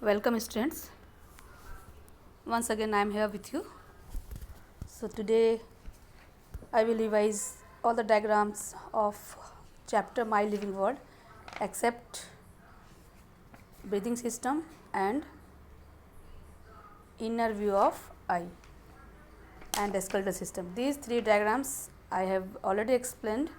Welcome students. Once again I am here with you. So today I will revise all the diagrams of chapter My Living World except breathing system and inner view of eye and skeletal system. These three diagrams I have already explained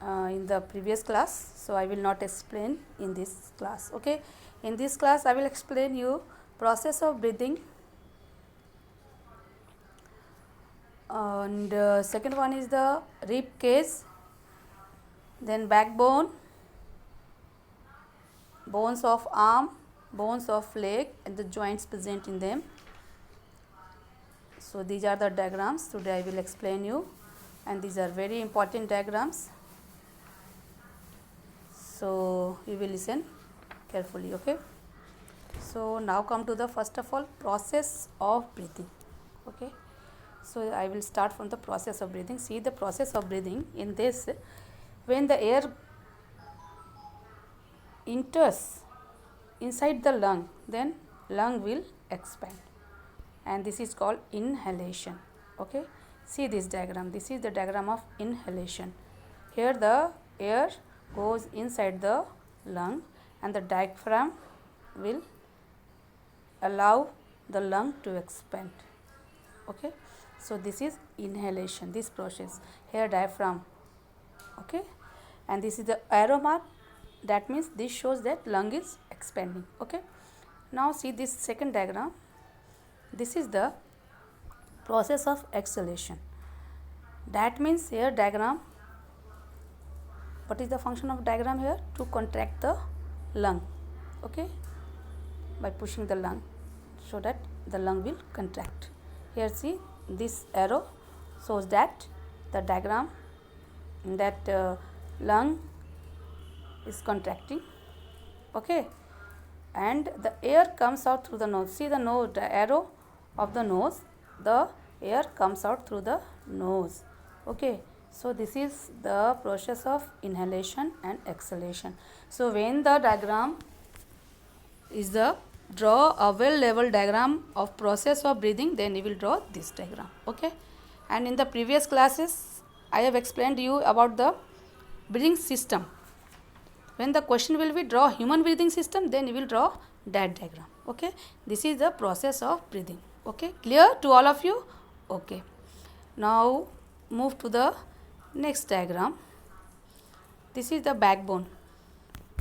in the previous class, so I will not explain in this class. Okay, in this class I will explain you process of breathing, and second one is the rib cage, then backbone, bones of arm, bones of leg and the joints present in them. So these are the diagrams today I will explain you, and these are very important diagrams, so you will listen carefully. Okay, so now come to the first of all process of breathing. Okay, so I will start from the process of breathing. See the process of breathing. In this, when the air enters inside the lung, then lung will expand, and this is called inhalation. Okay, see this diagram. This is the diagram of inhalation. Here the air goes inside the lung and the diaphragm will allow the lung to expand. Okay, so this is inhalation, this process. Here diaphragm. Okay, and this is the arrow mark, that means this shows that lung is expanding. Okay, now see this second diagram. This is the process of exhalation. That means here diagram, what is the function of diagram here? To contract the lung. Okay, by pushing the lung so that the lung will contract. Here see this arrow shows that the diagram that lung is contracting. Okay, and the air comes out through the nose. See the nose, the arrow of the nose, the air comes out through the nose. Okay, so this is the process of inhalation and exhalation. So when the diagram is the draw a well level diagram of process of breathing, then you will draw this diagram. Okay, and in the previous classes I have explained you about the breathing system. When the question will be draw human breathing system, then you will draw that diagram. Okay, this is the process of breathing. Okay, clear to all of you? Okay, now move to the next diagram. This is the backbone.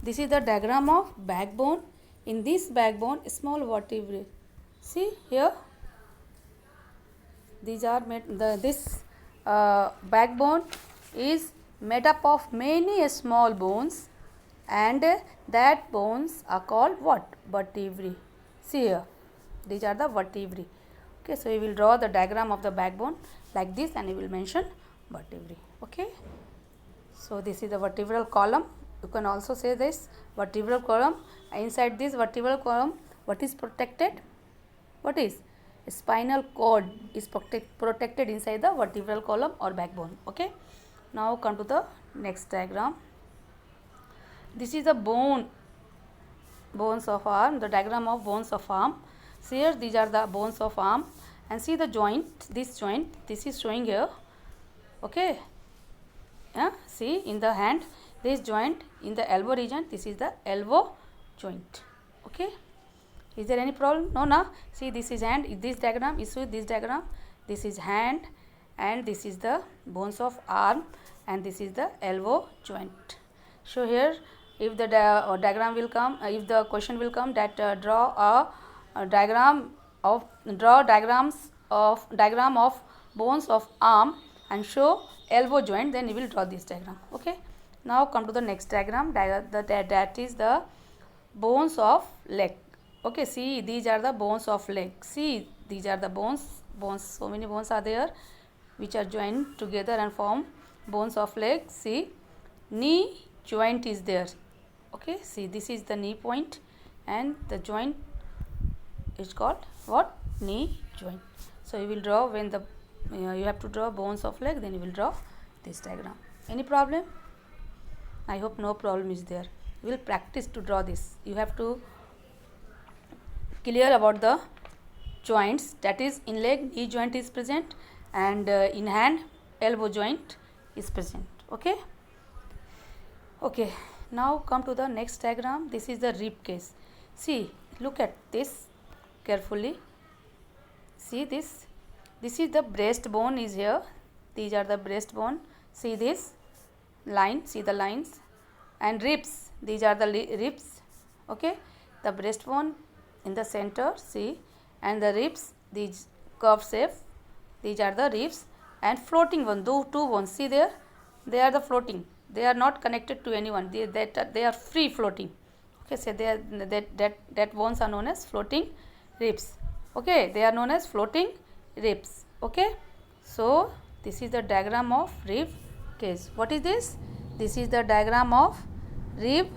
This is the diagram of backbone. In this backbone, small vertebrae. See here, these are made. This backbone is made up of many small bones, and that bones are called what? Vertebrae. See here, these are the vertebrae. Okay, so you will draw the diagram of the backbone like this, and you will mention vertebrae. Okay, so this is the vertebral column. You can also say this vertebral column. Inside this vertebral column, what is protected? What is? Spinal cord is protected inside the vertebral column or backbone. Okay, now come to the next diagram. This is the bones of arm, the diagram of bones of arm. See here, these are the bones of arm, and see the joint, this joint, this is showing here. Okay, see in the hand, this joint in the elbow region, this is the elbow joint. Okay, is there any problem? No, no. See, this is hand, this diagram is with this diagram, this is hand, and this is the bones of arm, and this is the elbow joint. So here, if the diagram will come, if the question will come that draw diagram of diagram of bones of arm and show elbow joint, then you will draw this diagram. Okay, now come to the next diagram. That is the bones of leg. Okay, see these are the bones of leg. See, these are the bones, so many bones are there which are joined together and form bones of leg. See, knee joint is there. Okay, see this is the knee point, and the joint is called what? Knee joint. So you will draw, when the you have to draw bones of leg, then you will draw this diagram. Any problem? I hope no problem is there. You will practice to draw this. You have to clear about the joints, that is in leg knee joint is present, and in hand elbow joint is present. Okay. Okay, now come to the next diagram. This is the rib cage. See, look at this carefully. See this. This is the breastbone is here. These are the breastbone. See this line. See the lines. And ribs. These are the ribs. Okay. The breastbone in the center. See. And the ribs. These curved shape. These are the ribs. And floating one. Two bones. See there. They are the floating. They are not connected to anyone. They are free floating. Okay. So they are, that bones are known as floating ribs. Okay. They are known as floating ribs. Okay. So this is the diagram of rib cage. What is this? This is the diagram of rib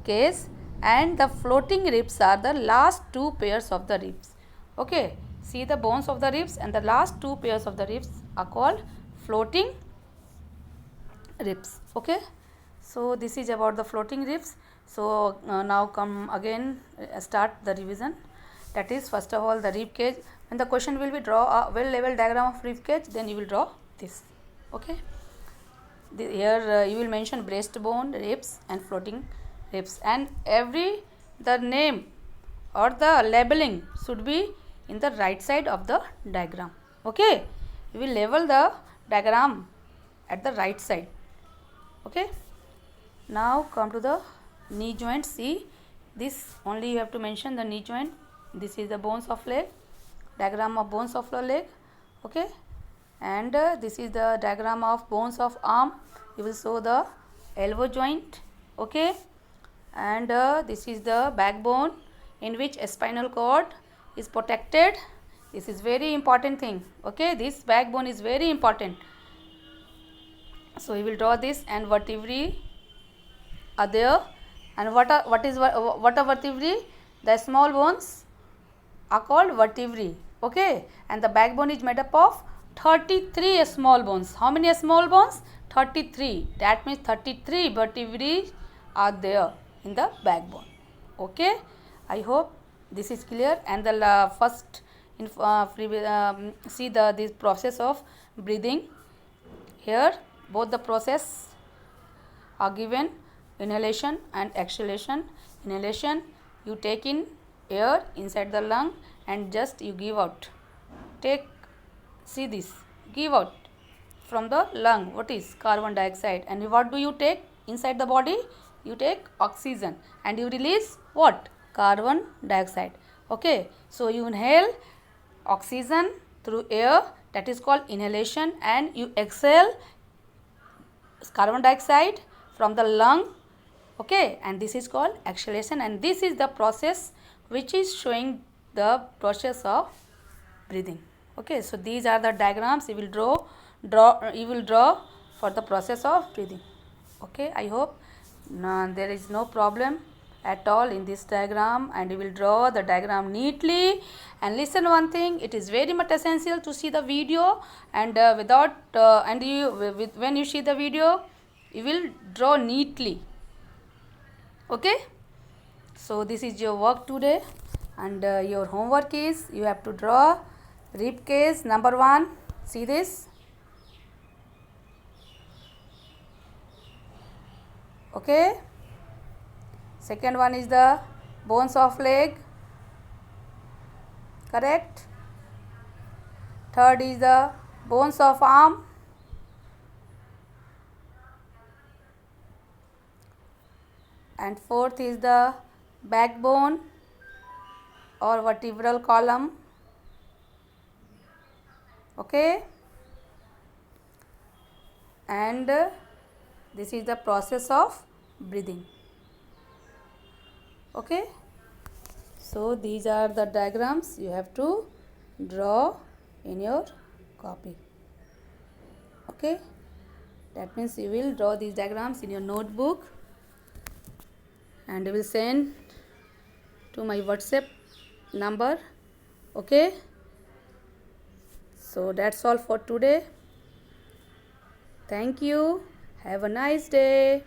cage, and the floating ribs are the last two pairs of the ribs. Okay. See the bones of the ribs, and the last two pairs of the ribs are called floating ribs. Okay. So this is about the floating ribs. So now come again, start the revision. That is, first of all, the rib cage. When the question will be draw a well level diagram of rib cage, then you will draw this. Okay. Here you will mention breastbone, ribs and floating ribs, and the name or the labeling should be in the right side of the diagram. Okay. You will label the diagram at the right side. Okay. Now come to the knee joint. See, this only you have to mention the knee joint. This is the bones of leg, diagram of bones of the leg. Okay. And this is the diagram of bones of arm. You will show the elbow joint. Okay. And this is the backbone in which a spinal cord is protected. This is very important thing. Okay. This backbone is very important. So you will draw this, and vertebrae are there. And what are vertebrae? The small bones are called vertebrae. Okay. And the backbone is made up of 33 small bones. How many small bones? 33. That means 33 vertebrae are there in the backbone. Okay. I hope this is clear. And the first see this process of breathing. Here both the process are given, inhalation and exhalation. Inhalation, you take in air inside the lung and just you give out. See this, give out from the lung. What is carbon dioxide? And what do you take inside the body? You take oxygen and you release what? Carbon dioxide. Okay. So you inhale oxygen through air, that is called inhalation, and you exhale carbon dioxide from the lung. Okay. And this is called exhalation, and this is the process which is showing the process of breathing. Okay. So these are the diagrams you will draw for the process of breathing. Okay. I hope there is no problem at all in this diagram, and you will draw the diagram neatly. And listen one thing, it is very much essential to see the video, and when you see the video you will draw neatly. Okay. So this is your work today, and your homework is you have to draw rib cage number 1. See this. Okay. Second one is the bones of leg. Correct. Third is the bones of arm. And fourth is the backbone or vertebral column. Okay. And this is the process of breathing. Okay. So these are the diagrams you have to draw in your copy. Okay. That means you will draw these diagrams in your notebook, and you will send to my WhatsApp number. Okay. So that's all for today. Thank you. Have a nice day.